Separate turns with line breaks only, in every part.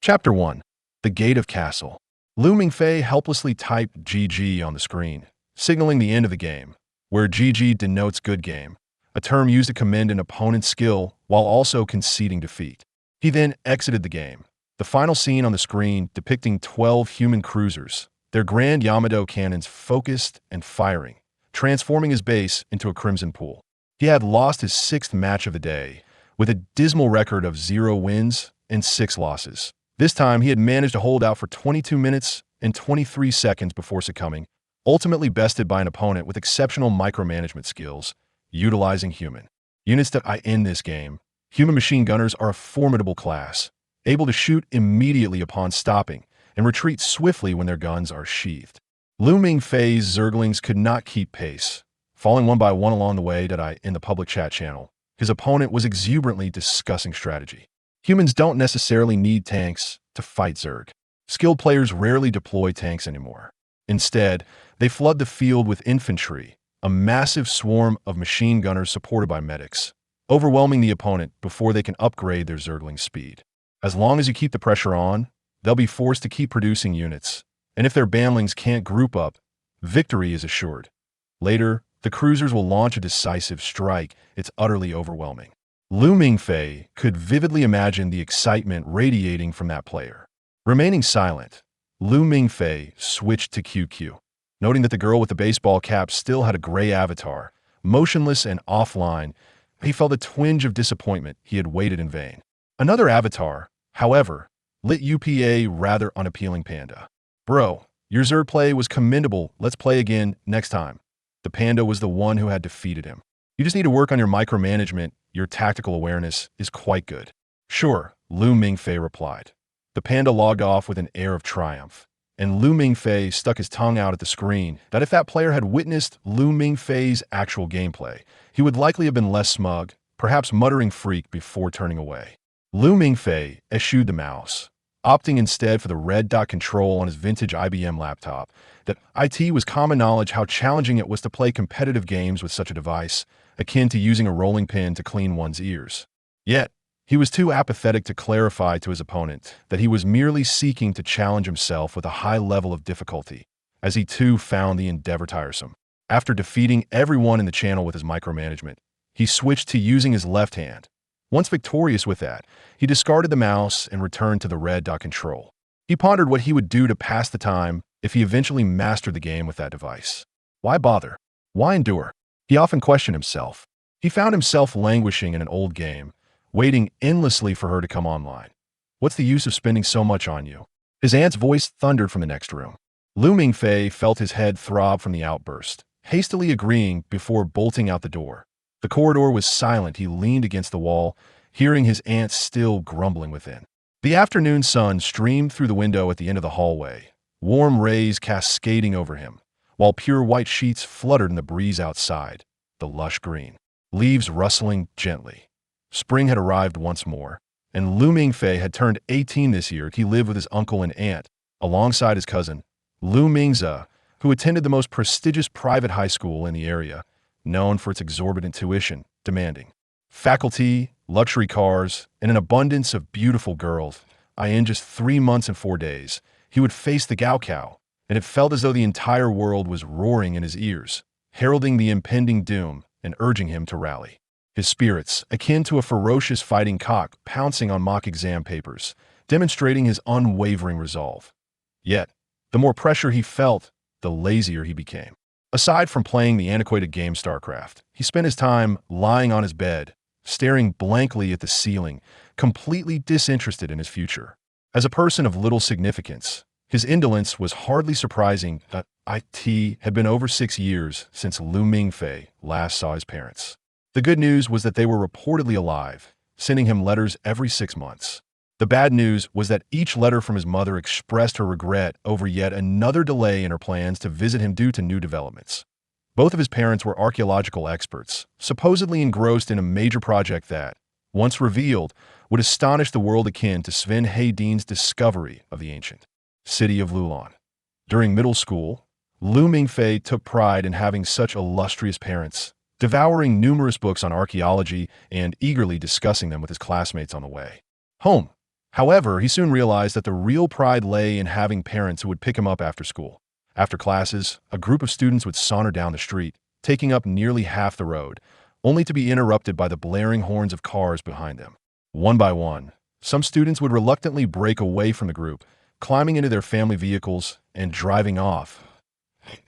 Chapter 1. The Gate of Castle. Lu Mingfei helplessly typed GG on the screen, signaling the end of the game, where GG denotes good game, a term used to commend an opponent's skill while also conceding defeat. He then exited the game. The final scene on the screen depicting 12 human cruisers, their grand Yamato cannons focused and firing, transforming his base into a crimson pool. He had lost his 6th match of the day, with a dismal record of 0 wins and 6 losses. This time, he had managed to hold out for 22 minutes and 23 seconds before succumbing, ultimately bested by an opponent with exceptional micromanagement skills, utilizing human units. In this game, human machine gunners are a formidable class, able to shoot immediately upon stopping and retreat swiftly when their guns are sheathed. Lu Mingfei's Zerglings could not keep pace, falling one by one along the way. In the public chat channel, his opponent was exuberantly discussing strategy. Humans don't necessarily need tanks to fight Zerg. Skilled players rarely deploy tanks anymore. Instead, they flood the field with infantry, a massive swarm of machine gunners supported by medics, overwhelming the opponent before they can upgrade their Zergling speed. As long as you keep the pressure on, they'll be forced to keep producing units, and if their bandlings can't group up, victory is assured. Later, the cruisers will launch a decisive strike. It's utterly overwhelming. Lu Mingfei could vividly imagine the excitement radiating from that player. Remaining silent, Lu Mingfei switched to QQ, noting that the girl with the baseball cap still had a gray avatar, motionless and offline. He felt a twinge of disappointment. He had waited in vain. Another avatar, however, lit UPA rather unappealing panda. Bro, your Zerg play was commendable. Let's play again next time. The panda was the one who had defeated him. You just need to work on your micromanagement. Your tactical awareness is quite good. Sure, Lu Mingfei replied. The panda logged off with an air of triumph, and Lu Mingfei stuck his tongue out at the screen that if that player had witnessed Lu Mingfei's actual gameplay, he would likely have been less smug, perhaps muttering freak before turning away. Lu Mingfei eschewed the mouse, opting instead for the red dot control on his vintage IBM laptop. That IT was common knowledge how challenging it was to play competitive games with such a device, akin to using a rolling pin to clean one's ears. Yet, he was too apathetic to clarify to his opponent that he was merely seeking to challenge himself with a high level of difficulty, as he too found the endeavor tiresome. After defeating everyone in the channel with his micromanagement, he switched to using his left hand. Once victorious with that, he discarded the mouse and returned to the red dot control. He pondered what he would do to pass the time if he eventually mastered the game with that device. Why bother? Why endure? He often questioned himself. He found himself languishing in an old game, waiting endlessly for her to come online. What's the use of spending so much on you? His aunt's voice thundered from the next room. Lu Mingfei felt his head throb from the outburst, hastily agreeing before bolting out the door. The corridor was silent. He leaned against the wall, hearing his aunt still grumbling within. The afternoon sun streamed through the window at the end of the hallway, warm rays cascading over him, while pure white sheets fluttered in the breeze outside, the lush green leaves rustling gently. Spring had arrived once more, and Lu Mingfei had turned 18 this year. He lived with his uncle and aunt, alongside his cousin, Lu Mingze, who attended the most prestigious private high school in the area, known for its exorbitant tuition, demanding faculty, luxury cars, and an abundance of beautiful girls. In just 3 months and 4 days, he would face the Gaokao, and it felt as though the entire world was roaring in his ears, heralding the impending doom and urging him to rally. His spirits, akin to a ferocious fighting cock pouncing on mock exam papers, demonstrating his unwavering resolve. Yet, the more pressure he felt, the lazier he became. Aside from playing the antiquated game StarCraft, he spent his time lying on his bed, staring blankly at the ceiling, completely disinterested in his future. As a person of little significance, his indolence was hardly surprising. It had been over 6 years since Lu Mingfei last saw his parents. The good news was that they were reportedly alive, sending him letters every 6 months. The bad news was that each letter from his mother expressed her regret over yet another delay in her plans to visit him due to new developments. Both of his parents were archaeological experts, supposedly engrossed in a major project that, once revealed, would astonish the world akin to Sven Hedin's discovery of the ancient city of Lulan. During middle school, Lu Mingfei took pride in having such illustrious parents, devouring numerous books on archaeology and eagerly discussing them with his classmates on the way home. However, he soon realized that the real pride lay in having parents who would pick him up after school. After classes, a group of students would saunter down the street, taking up nearly half the road, only to be interrupted by the blaring horns of cars behind them. One by one, some students would reluctantly break away from the group, climbing into their family vehicles and driving off.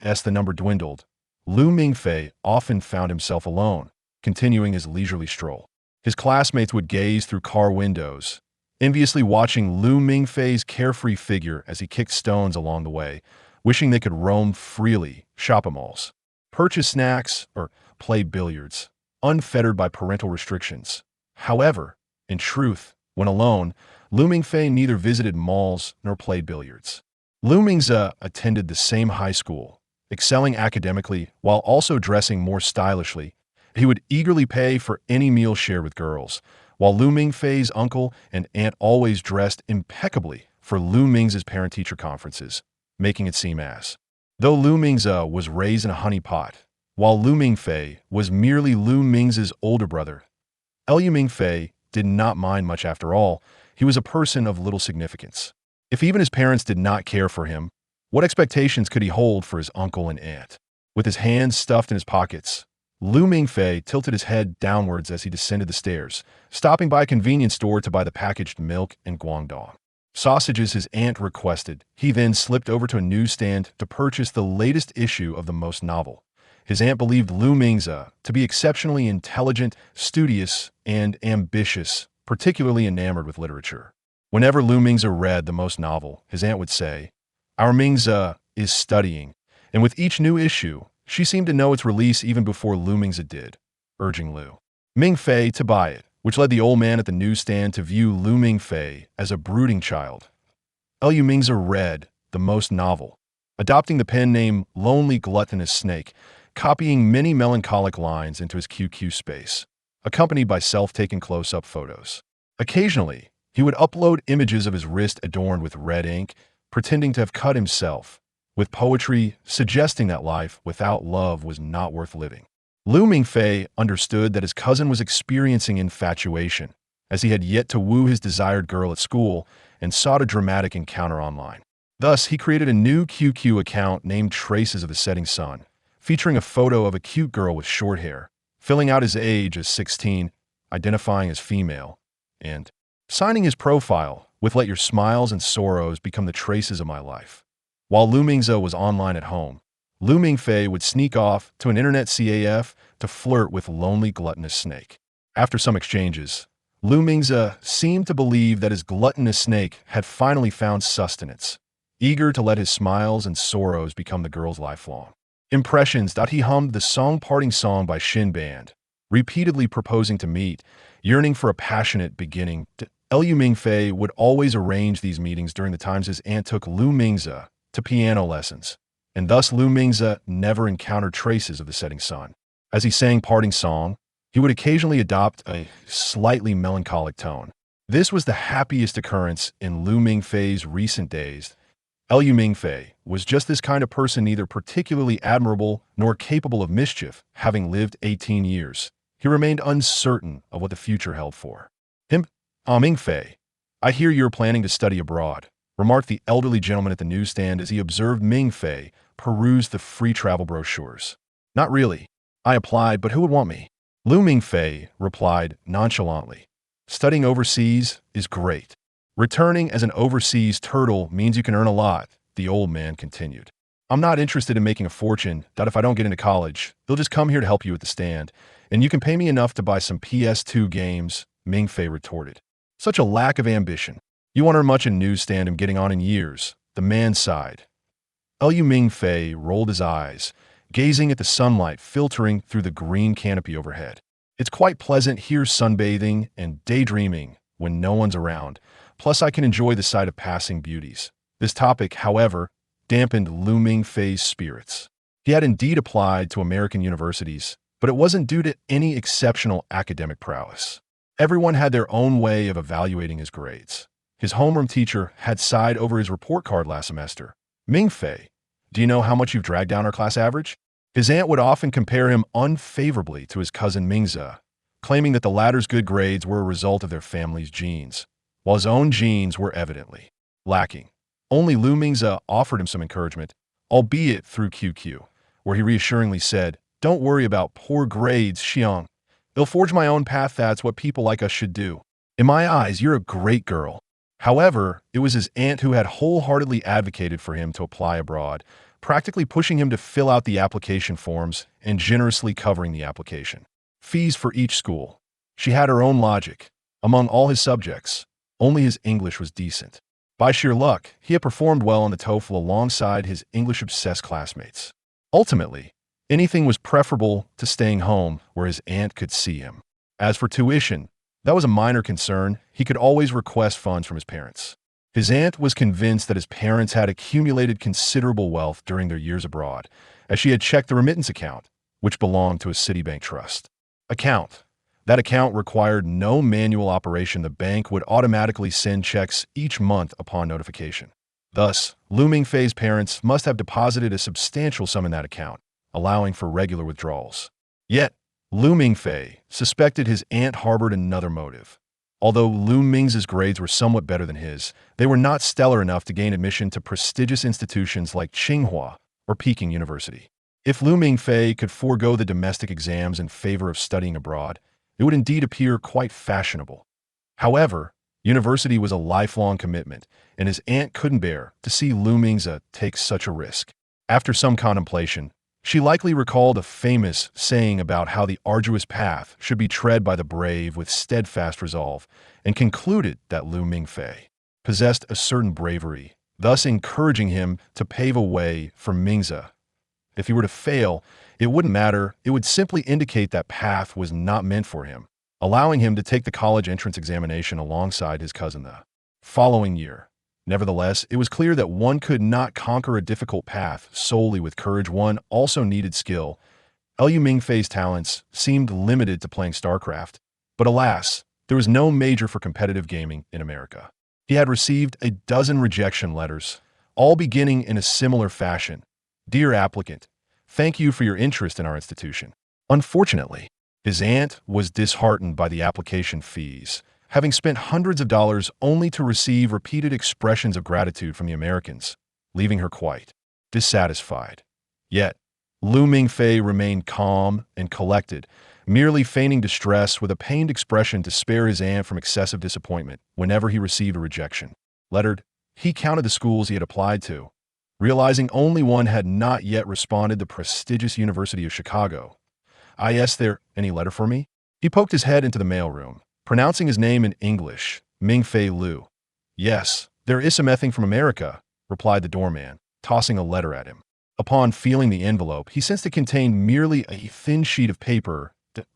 As the number dwindled, Lu Mingfei often found himself alone, continuing his leisurely stroll. His classmates would gaze through car windows, enviously watching Lu Mingfei's carefree figure as he kicked stones along the way, wishing they could roam freely, shop at malls, purchase snacks, or play billiards, unfettered by parental restrictions. However, in truth, when alone, Lu Mingfei neither visited malls nor played billiards. Lu Mingfei attended the same high school, excelling academically while also dressing more stylishly. He would eagerly pay for any meal shared with girls, while Lu Mingfei's uncle and aunt always dressed impeccably for Lu Mingfei's parent-teacher conferences, making it seem as though Lu Mingfei was raised in a honeypot, while Lu Mingfei was merely Lu Mingfei's older brother. Lu Mingfei did not mind much after all. He was a person of little significance. If even his parents did not care for him, what expectations could he hold for his uncle and aunt? With his hands stuffed in his pockets, Lu Mingfei tilted his head downwards as he descended the stairs, stopping by a convenience store to buy the packaged milk and guangdong sausages his aunt requested. He then slipped over to a newsstand to purchase the latest issue of the most novel. His aunt believed Lu Mingfei to be exceptionally intelligent, studious, and ambitious, particularly enamored with literature. Whenever Lu Mingfei read the most novel, his aunt would say, "Our Mingfei is studying," and with each new issue, she seemed to know its release even before Lu Mingfei did, urging Lu Mingfei to buy it, which led the old man at the newsstand to view Lu Mingfei as a brooding child. Lu Mingfei read the most novel, adopting the pen name Lonely Gluttonous Snake, copying many melancholic lines into his QQ space, accompanied by self-taken close-up photos. Occasionally, he would upload images of his wrist adorned with red ink, pretending to have cut himself, with poetry suggesting that life without love was not worth living. Lu Mingfei understood that his cousin was experiencing infatuation, as he had yet to woo his desired girl at school and sought a dramatic encounter online. Thus, he created a new QQ account named Traces of the Setting Sun, featuring a photo of a cute girl with short hair, filling out his age as 16, identifying as female, and signing his profile with "Let your smiles and sorrows become the traces of my life." While Lu Mingfei was online at home, Lu Mingfei would sneak off to an internet CAF to flirt with Lonely Gluttonous Snake. After some exchanges, Lu Mingfei seemed to believe that his gluttonous snake had finally found sustenance, eager to let his smiles and sorrows become the girl's lifelong impressions. He hummed the song Parting Song by Shin Band, repeatedly proposing to meet, yearning for a passionate beginning. Lu Mingfei would always arrange these meetings during the times his aunt took Lu Mingfei to piano lessons, and thus Lu Mingfei never encountered traces of the setting sun. As he sang Parting Song, he would occasionally adopt a slightly melancholic tone. This was the happiest occurrence in Lu Mingfei's recent days. Lu Mingfei was just this kind of person, neither particularly admirable nor capable of mischief. Having lived 18 years, he remained uncertain of what the future held for him. Mingfei, I hear you're planning to study abroad," remarked the elderly gentleman at the newsstand as he observed Mingfei peruse the free travel brochures. "Not really. I applied, but who would want me?" Lu Mingfei replied nonchalantly. "Studying overseas is great. Returning as an overseas turtle means you can earn a lot," the old man continued. "I'm not interested in making a fortune. If I don't get into college, they'll just come here to help you at the stand, and you can pay me enough to buy some PS2 games," Mingfei retorted. "Such a lack of ambition. You won't earn much in newsstand and getting on in years," the man sighed. Lu Mingfei rolled his eyes, gazing at the sunlight filtering through the green canopy overhead. "It's quite pleasant here sunbathing and daydreaming when no one's around. Plus, I can enjoy the sight of passing beauties." This topic, however, dampened Lu Mingfei's spirits. He had indeed applied to American universities, but it wasn't due to any exceptional academic prowess. Everyone had their own way of evaluating his grades. His homeroom teacher had sighed over his report card last semester. "Mingfei, do you know how much you've dragged down our class average?" His aunt would often compare him unfavorably to his cousin Mingfei, claiming that the latter's good grades were a result of their family's genes, while his own genes were evidently lacking. Only Lu Mingfei offered him some encouragement, albeit through QQ, where he reassuringly said, "Don't worry about poor grades, Xiang. They'll forge my own path. That's what people like us should do. In my eyes, you're a great girl." However, it was his aunt who had wholeheartedly advocated for him to apply abroad, practically pushing him to fill out the application forms and generously covering the application fees for each school. She had her own logic. Among all his subjects, only his English was decent. By sheer luck, he had performed well on the TOEFL alongside his English-obsessed classmates. Ultimately, anything was preferable to staying home where his aunt could see him. As for tuition, that was a minor concern. He could always request funds from his parents. His aunt was convinced that his parents had accumulated considerable wealth during their years abroad, as she had checked the remittance account, which belonged to a Citibank trust account. That account required no manual operation. The bank would automatically send checks each month upon notification. Thus, Lu Mingfei's parents must have deposited a substantial sum in that account, allowing for regular withdrawals. Yet, Lu Mingfei suspected his aunt harbored another motive. Although Lu Mingfei's grades were somewhat better than his, they were not stellar enough to gain admission to prestigious institutions like Tsinghua or Peking University. If Lu Mingfei could forego the domestic exams in favor of studying abroad, it would indeed appear quite fashionable. However, university was a lifelong commitment, and his aunt couldn't bear to see Lu Mingfei take such a risk. After some contemplation, she likely recalled a famous saying about how the arduous path should be tread by the brave with steadfast resolve, and concluded that Lu Mingfei possessed a certain bravery, thus encouraging him to pave a way for Mingfei. If he were to fail, it wouldn't matter. It would simply indicate that path was not meant for him, allowing him to take the college entrance examination alongside his cousin the following year. Nevertheless, it was clear that one could not conquer a difficult path solely with courage. One also needed skill. Lu Mingfei's talents seemed limited to playing StarCraft, but alas, there was no major for competitive gaming in America. He had received a dozen rejection letters, all beginning in a similar fashion. "Dear applicant, thank you for your interest in our institution." Unfortunately, his aunt was disheartened by the application fees, having spent hundreds of dollars only to receive repeated expressions of gratitude from the Americans, leaving her quite dissatisfied. Yet, Lu Mingfei remained calm and collected, merely feigning distress with a pained expression to spare his aunt from excessive disappointment whenever he received a rejection. Lettered, he counted the schools he had applied to, realizing only one had not yet responded, the prestigious University of Chicago. "Is there any letter for me?" He poked his head into the mailroom, pronouncing his name in English, Mingfei Lu. "Yes, there is something from America," replied the doorman, tossing a letter at him. Upon feeling the envelope, he sensed it contained merely a thin sheet of paper.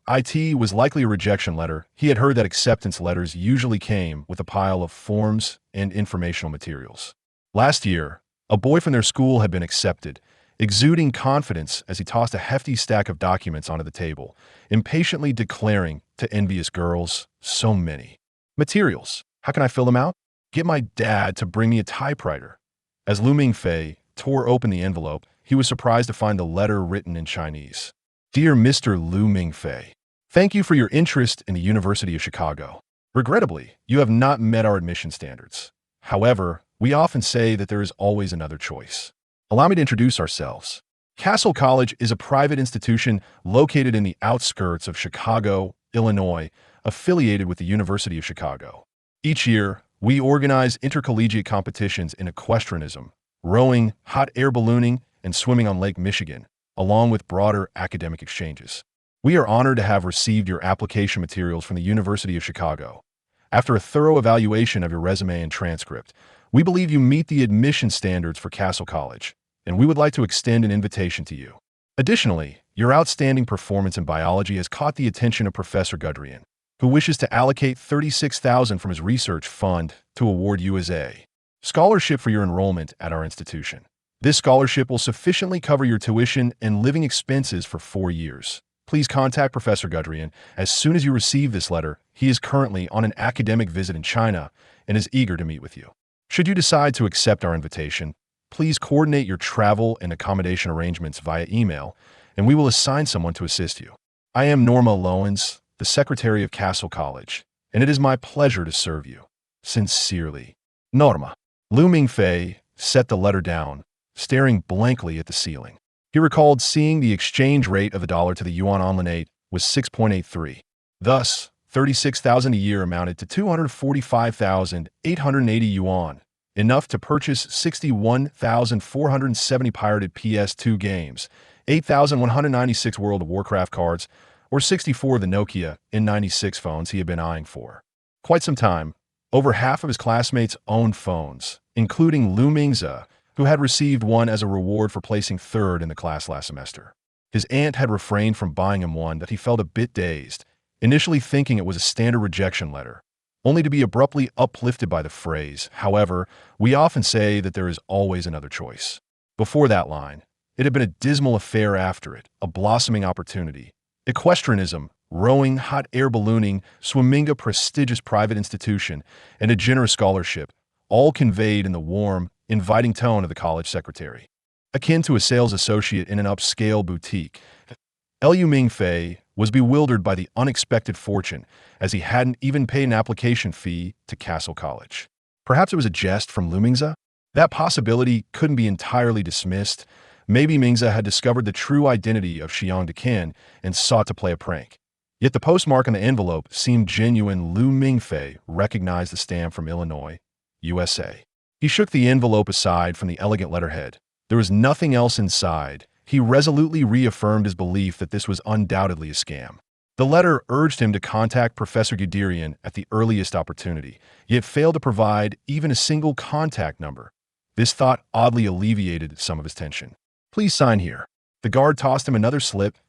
It was likely a rejection letter. He had heard that acceptance letters usually came with a pile of forms and informational materials. Last year, a boy from their school had been accepted, exuding confidence as he tossed a hefty stack of documents onto the table, impatiently declaring to envious girls, "So many materials. How can I fill them out? Get my dad to bring me a typewriter." As Lu Mingfei tore open the envelope, he was surprised to find the letter written in Chinese. "Dear Mr. Lu Mingfei, thank you for your interest in the University of Chicago. Regrettably, you have not met our admission standards. However, we often say that there is always another choice. Allow me to introduce ourselves. Castle College is a private institution located in the outskirts of Chicago, Illinois, affiliated with the University of Chicago. Each year, we organize intercollegiate competitions in equestrianism, rowing, hot air ballooning, and swimming on Lake Michigan, along with broader academic exchanges. We are honored to have received your application materials from the University of Chicago. After a thorough evaluation of your resume and transcript, we believe you meet the admission standards for Castle College, and we would like to extend an invitation to you. Additionally, your outstanding performance in biology has caught the attention of Professor Gudrian, who wishes to allocate $36,000 from his research fund to award you as a scholarship for your enrollment at our institution. This scholarship will sufficiently cover your tuition and living expenses for 4 years. Please contact Professor Gudrian as soon as you receive this letter. He is currently on an academic visit in China and is eager to meet with you. Should you decide to accept our invitation, please coordinate your travel and accommodation arrangements via email, and we will assign someone to assist you. I am Norma Lowens, the Secretary of Castle College, and it is my pleasure to serve you. Sincerely, Norma. Lu Mingfei set the letter down, staring blankly at the ceiling. He recalled seeing the exchange rate of the dollar to the yuan online was 6.83. Thus, 36,000 a year amounted to 245,880 yuan, enough to purchase 61,470 pirated PS2 games, 8,196 World of Warcraft cards, or 64 of the Nokia N96 phones he had been eyeing for. Quite some time, over half of his classmates owned phones, including Lu Mingfei, who had received one as a reward for placing third in the class last semester. His aunt had refrained from buying him one that he felt a bit dazed, initially thinking it was a standard rejection letter, only to be abruptly uplifted by the phrase, "However, we often say that there is always another choice." Before that line, it had been a dismal affair. After it, a blossoming opportunity. Equestrianism, rowing, hot air ballooning, swimming, a prestigious private institution, and a generous scholarship, all conveyed in the warm, inviting tone of the college secretary. Akin to a sales associate in an upscale boutique, Lu Mingfei was bewildered by the unexpected fortune, as he hadn't even paid an application fee to Castle College. Perhaps it was a jest from Lu Mingfei? That possibility couldn't be entirely dismissed. Maybe Mingfei had discovered the true identity of Xiang Deqin and sought to play a prank. Yet the postmark on the envelope seemed genuine. Lu Mingfei recognized the stamp from Illinois, USA. He shook the envelope aside from the elegant letterhead. There was nothing else inside. He resolutely reaffirmed his belief that this was undoubtedly a scam. The letter urged him to contact Professor Guderian at the earliest opportunity, yet failed to provide even a single contact number. This thought oddly alleviated some of his tension. "Please sign here." The guard tossed him another slip.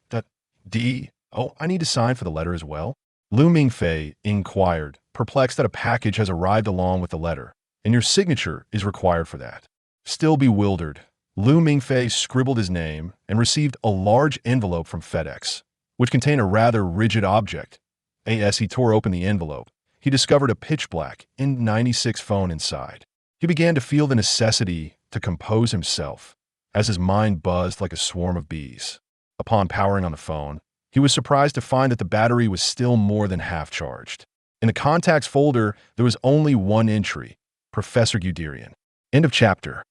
Oh, I need to sign for the letter as well? Lu Mingfei inquired, perplexed that a package has arrived along with the letter, and your signature is required for that. Still bewildered, Lu Mingfei scribbled his name and received a large envelope from FedEx, which contained a rather rigid object. As he tore open the envelope, he discovered a pitch-black N96 phone inside. He began to feel the necessity to compose himself, as his mind buzzed like a swarm of bees. Upon powering on the phone, he was surprised to find that the battery was still more than half charged. In the contacts folder, there was only one entry: Professor Guderian. End of chapter.